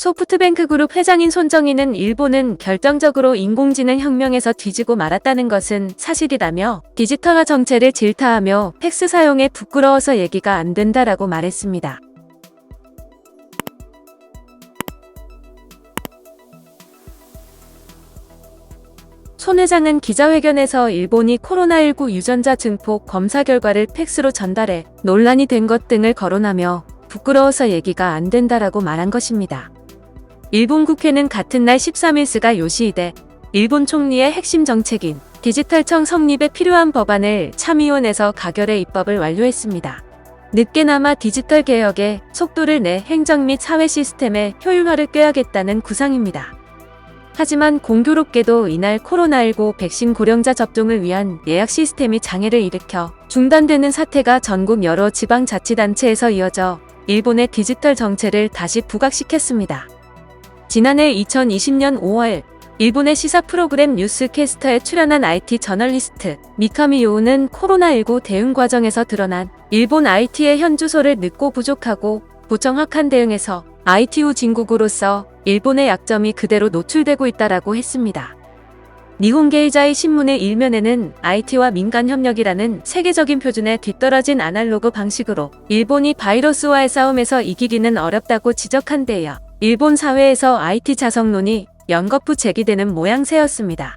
소프트뱅크 그룹 회장인 손정희는 일본은 결정적으로 인공지능 혁명에서 뒤지고 말았다는 것은 사실이라며 디지털화 정체를 질타하며 팩스 사용에 부끄러워서 얘기가 안 된다라고 말했습니다. 손 회장은 기자회견에서 일본이 코로나19 유전자 증폭 검사 결과를 팩스로 전달해 논란이 된 것 등을 거론하며 부끄러워서 얘기가 안 된다라고 말한 것입니다. 일본 국회는 같은 날 13일 스가 요시히데 일본 총리의 핵심 정책인 디지털청 성립에 필요한 법안을 참의원에서 가결해 입법을 완료했습니다. 늦게나마 디지털 개혁에 속도를 내 행정 및 사회 시스템의 효율화를 꾀하겠다는 구상입니다. 하지만 공교롭게도 이날 코로나19 백신 고령자 접종을 위한 예약 시스템이 장애를 일으켜 중단되는 사태가 전국 여러 지방자치단체에서 이어져 일본의 디지털 정체를 다시 부각시켰습니다. 지난해 2020년 5월 일본의 시사 프로그램 뉴스캐스터에 출연한 IT 저널리스트 미카미 요우는 코로나19 대응 과정에서 드러난 일본 IT의 현주소를 늦고 부족하고 부정확한 대응에서 IT 후진국으로서 일본의 약점이 그대로 노출되고 있다라고 했습니다. 니혼게이자이 신문의 일면에는 IT와 민간협력이라는 세계적인 표준에 뒤떨어진 아날로그 방식으로 일본이 바이러스와의 싸움에서 이기기는 어렵다고 지적한 데이어 일본 사회에서 IT 자성론이 연거푸 제기되는 모양새였습니다.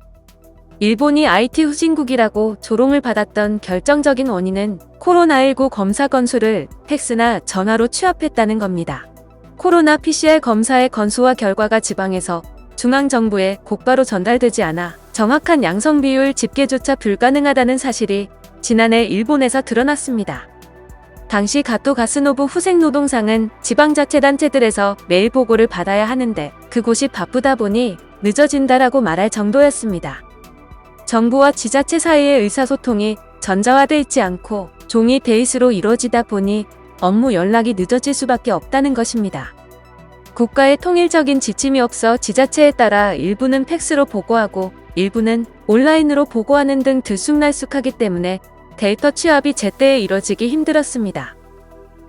일본이 IT 후진국이라고 조롱을 받았던 결정적인 원인은 코로나19 검사 건수를 팩스나 전화로 취합했다는 겁니다. 코로나 PCR 검사의 건수와 결과가 지방에서 중앙정부에 곧바로 전달되지 않아 정확한 양성 비율 집계조차 불가능하다는 사실이 지난해 일본에서 드러났습니다. 당시 가토 가스노부 후생노동상은 지방자치단체들에서 매일 보고를 받아야 하는데 그곳이 바쁘다 보니 늦어진다라고 말할 정도였습니다. 정부와 지자체 사이의 의사소통이 전자화돼 있지 않고 종이 베이스로 이루어지다 보니 업무 연락이 늦어질 수밖에 없다는 것입니다. 국가의 통일적인 지침이 없어 지자체에 따라 일부는 팩스로 보고하고 일부는 온라인으로 보고하는 등 들쑥날쑥하기 때문에 데이터 취합이 제때에 이뤄지기 힘들었습니다.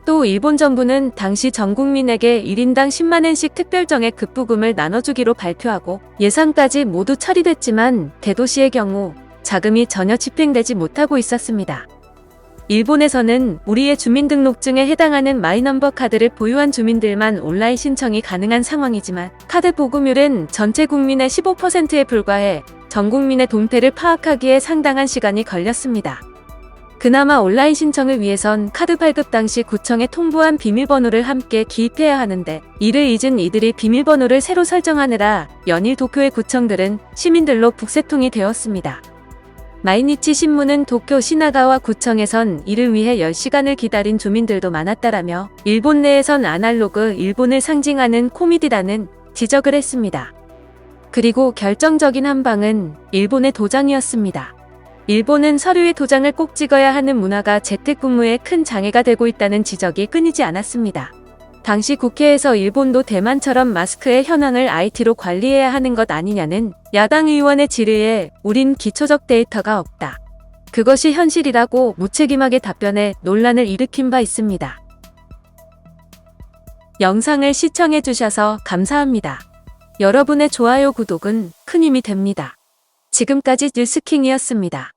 또 일본 정부는 당시 전 국민에게 1인당 10만엔씩 특별정액 급부금을 나눠주기로 발표하고 예산까지 모두 처리됐지만 대도시의 경우 자금이 전혀 집행되지 못하고 있었습니다. 일본에서는 우리의 주민등록증에 해당하는 마이넘버 카드를 보유한 주민들만 온라인 신청이 가능한 상황이지만 카드 보급률은 전체 국민의 15%에 불과해 전 국민의 동태를 파악하기에 상당한 시간이 걸렸습니다. 그나마 온라인 신청을 위해선 카드 발급 당시 구청에 통보한 비밀번호를 함께 기입해야 하는데 이를 잊은 이들이 비밀번호를 새로 설정하느라 연일 도쿄의 구청들은 시민들로 북새통이 되었습니다. 마이니치 신문은 도쿄 시나가와 구청에선 이를 위해 10시간을 기다린 주민들도 많았다라며 일본 내에선 아날로그 일본을 상징하는 코미디라는 지적을 했습니다. 그리고 결정적인 한 방은 일본의 도장이었습니다. 일본은 서류에 도장을 꼭 찍어야 하는 문화가 재택근무에 큰 장애가 되고 있다는 지적이 끊이지 않았습니다. 당시 국회에서 일본도 대만처럼 마스크의 현황을 IT로 관리해야 하는 것 아니냐는 야당 의원의 질의에 우린 기초적 데이터가 없다. 그것이 현실이라고 무책임하게 답변해 논란을 일으킨 바 있습니다. 영상을 시청해주셔서 감사합니다. 여러분의 좋아요, 구독은 큰 힘이 됩니다. 지금까지 뉴스킹이었습니다.